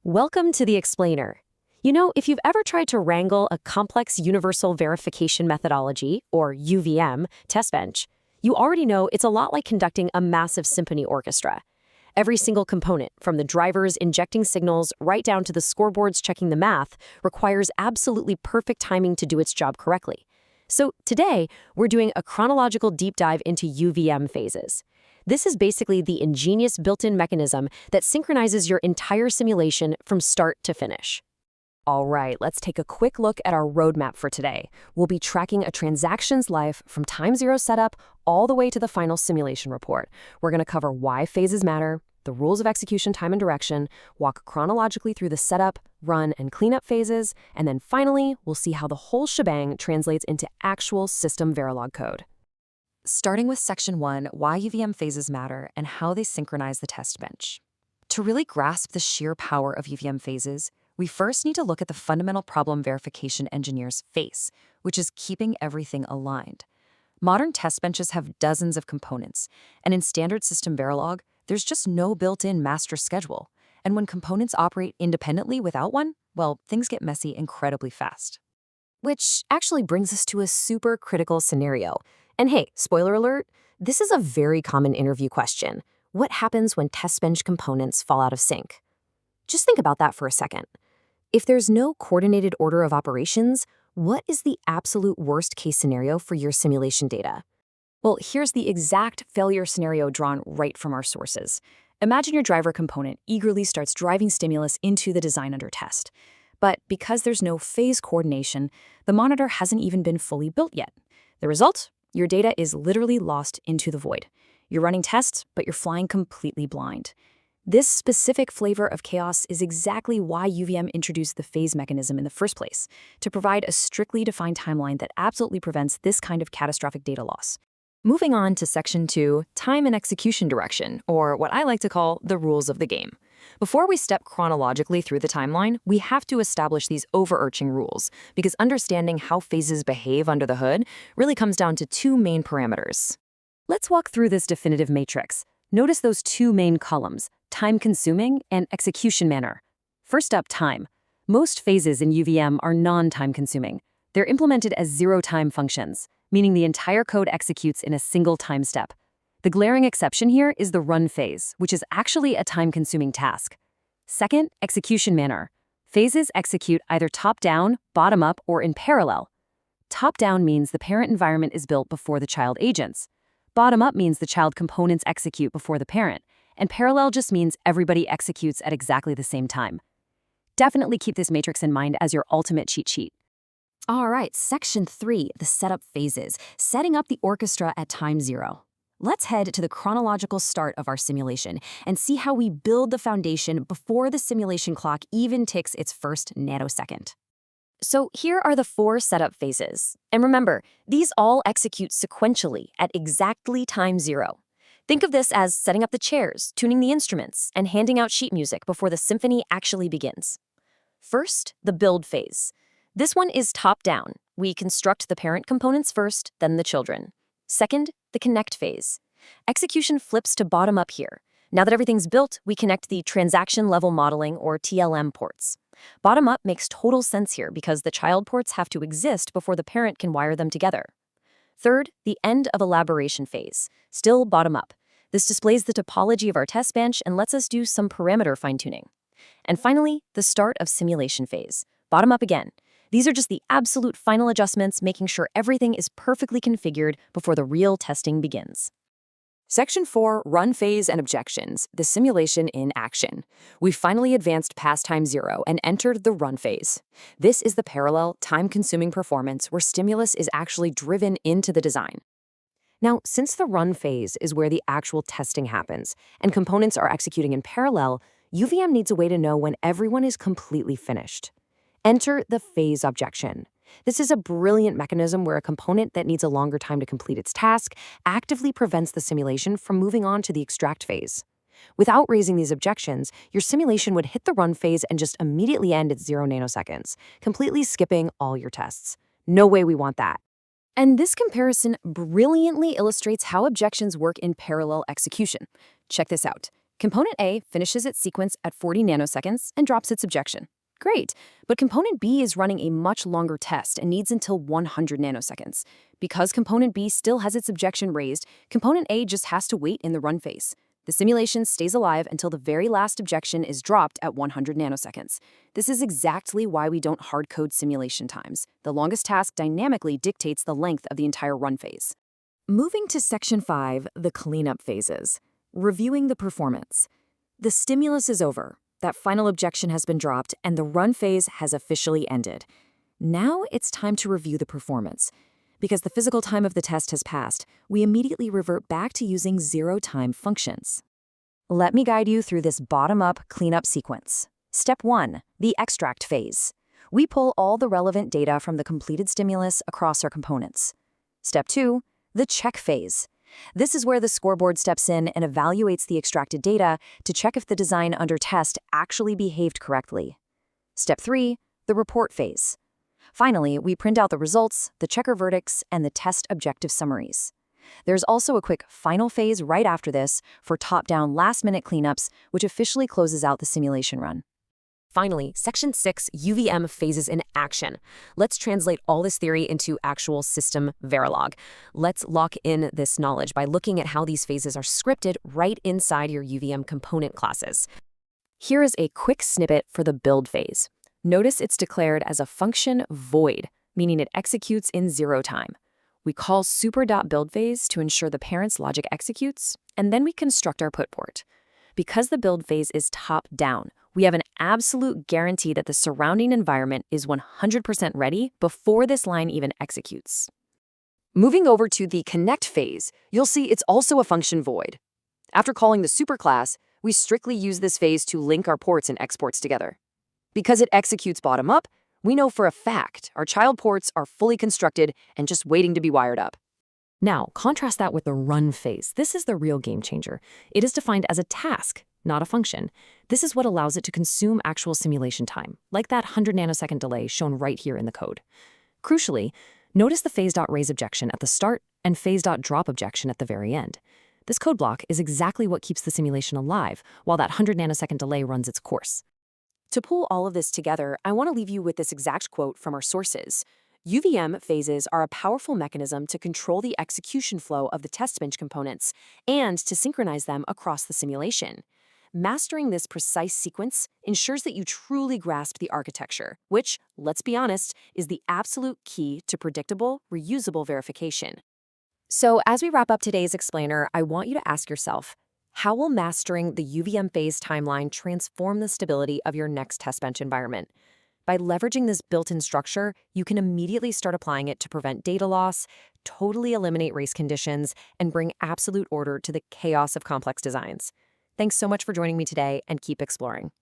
Welcome to the Explainer. You know, if you've ever tried to wrangle a complex universal verification methodology, or UVM, test bench, you already know it's a lot like conducting a massive symphony orchestra. Every single component, from the drivers injecting signals right down to the scoreboards checking the math, requires absolutely perfect timing to do its job correctly. So today, we're doing a chronological deep dive into UVM phases. This is basically the ingenious built-in mechanism that synchronizes your entire simulation from start to finish. All right, let's take a quick look at our roadmap for today. We'll be tracking a transaction's life from time zero setup all the way to the final simulation report. We're going to cover why phases matter, the rules of execution time and direction, walk chronologically through the setup, run, and cleanup phases, and then finally, we'll see how the whole shebang translates into actual SystemVerilog code. Starting with Section 1, why UVM phases matter and how they synchronize the test bench. To really grasp the sheer power of UVM phases, we first need to look at the fundamental problem verification engineers face, which is keeping everything aligned. Modern test benches have dozens of components, and in standard SystemVerilog, there's just no built-in master schedule. And when components operate independently without one, well, things get messy incredibly fast. Which actually brings us to a super critical scenario. And hey, spoiler alert, this is a very common interview question. What happens when test bench components fall out of sync? Just think about that for a second. If there's no coordinated order of operations, what is the absolute worst case scenario for your simulation data? Well, here's the exact failure scenario drawn right from our sources. Imagine your driver component eagerly starts driving stimulus into the design under test. But because there's no phase coordination, the monitor hasn't even been fully built yet. The result? Your data is literally lost into the void. You're running tests, but you're flying completely blind. This specific flavor of chaos is exactly why UVM introduced the phase mechanism in the first place, to provide a strictly defined timeline that absolutely prevents this kind of catastrophic data loss. Moving on to Section 2, time and execution direction, or what I like to call the rules of the game. Before we step chronologically through the timeline, we have to establish these overarching rules, because understanding how phases behave under the hood really comes down to two main parameters. Let's walk through this definitive matrix. Notice those two main columns, time-consuming and execution manner. First up, time. Most phases in UVM are non-time-consuming. They're implemented as zero-time functions, meaning the entire code executes in a single time step. The glaring exception here is the run phase, which is actually a time-consuming task. Second, execution manner. Phases execute either top-down, bottom-up, or in parallel. Top-down means the parent environment is built before the child agents. Bottom-up means the child components execute before the parent. And parallel just means everybody executes at exactly the same time. Definitely keep this matrix in mind as your ultimate cheat sheet. All right, Section 3, the setup phases, setting up the orchestra at time zero. Let's head to the chronological start of our simulation and see how we build the foundation before the simulation clock even ticks its first nanosecond. So here are the 4 setup phases. And remember, these all execute sequentially at exactly time zero. Think of this as setting up the chairs, tuning the instruments, and handing out sheet music before the symphony actually begins. First, the build phase. This one is top-down. We construct the parent components first, then the children. Second, the connect phase. Execution flips to bottom-up here. Now that everything's built, we connect the transaction-level modeling, or TLM, ports. Bottom-up makes total sense here because the child ports have to exist before the parent can wire them together. Third, the end of elaboration phase. Still bottom-up. This displays the topology of our test bench and lets us do some parameter fine-tuning. And finally, the start of simulation phase. Bottom-up again. These are just the absolute final adjustments, making sure everything is perfectly configured before the real testing begins. Section 4, Run Phase and Objections, the simulation in action. We've finally advanced past time zero and entered the run phase. This is the parallel, time-consuming performance where stimulus is actually driven into the design. Now, since the run phase is where the actual testing happens and components are executing in parallel, UVM needs a way to know when everyone is completely finished. Enter the phase objection. This is a brilliant mechanism where a component that needs a longer time to complete its task actively prevents the simulation from moving on to the extract phase. Without raising these objections, your simulation would hit the run phase and just immediately end at 0 nanoseconds, completely skipping all your tests. No way we want that. And this comparison brilliantly illustrates how objections work in parallel execution. Check this out. Component A finishes its sequence at 40 nanoseconds and drops its objection. Great, but component B is running a much longer test and needs until 100 nanoseconds. Because component B still has its objection raised, component A just has to wait in the run phase. The simulation stays alive until the very last objection is dropped at 100 nanoseconds. This is exactly why we don't hard-code simulation times. The longest task dynamically dictates the length of the entire run phase. Moving to Section 5, the cleanup phases. Reviewing the performance. The stimulus is over. That final objection has been dropped, and the run phase has officially ended. Now it's time to review the performance. Because the physical time of the test has passed, we immediately revert back to using zero-time functions. Let me guide you through this bottom-up cleanup sequence. Step 1, the extract phase. We pull all the relevant data from the completed stimulus across our components. Step 2, the check phase. This is where the scoreboard steps in and evaluates the extracted data to check if the design under test actually behaved correctly. Step 3, the report phase. Finally, we print out the results, the checker verdicts, and the test objective summaries. There's also a quick final phase right after this for top-down last-minute cleanups, which officially closes out the simulation run. Finally, Section 6, UVM Phases in Action. Let's translate all this theory into actual SystemVerilog. Let's lock in this knowledge by looking at how these phases are scripted right inside your UVM component classes. Here is a quick snippet for the build phase. Notice it's declared as a function void, meaning it executes in zero time. We call super.build phase to ensure the parent's logic executes, and then we construct our put port. Because the build phase is top-down, we have an absolute guarantee that the surrounding environment is 100% ready before this line even executes. Moving over to the connect phase, you'll see it's also a function void. After calling the superclass, we strictly use this phase to link our ports and exports together. Because it executes bottom-up, we know for a fact our child ports are fully constructed and just waiting to be wired up. Now, contrast that with the run phase. This is the real game changer. It is defined as a task, not a function. This is what allows it to consume actual simulation time, like that 100 nanosecond delay shown right here in the code. Crucially, notice the phase.raise objection at the start and phase.drop objection at the very end. This code block is exactly what keeps the simulation alive while that 100 nanosecond delay runs its course. To pull all of this together, I want to leave you with this exact quote from our sources. UVM phases are a powerful mechanism to control the execution flow of the testbench components and to synchronize them across the simulation. Mastering this precise sequence ensures that you truly grasp the architecture, which, let's be honest, is the absolute key to predictable, reusable verification. So as we wrap up today's explainer, I want you to ask yourself, how will mastering the UVM phase timeline transform the stability of your next testbench environment? By leveraging this built-in structure, you can immediately start applying it to prevent data loss, totally eliminate race conditions, and bring absolute order to the chaos of complex designs. Thanks so much for joining me today, and keep exploring.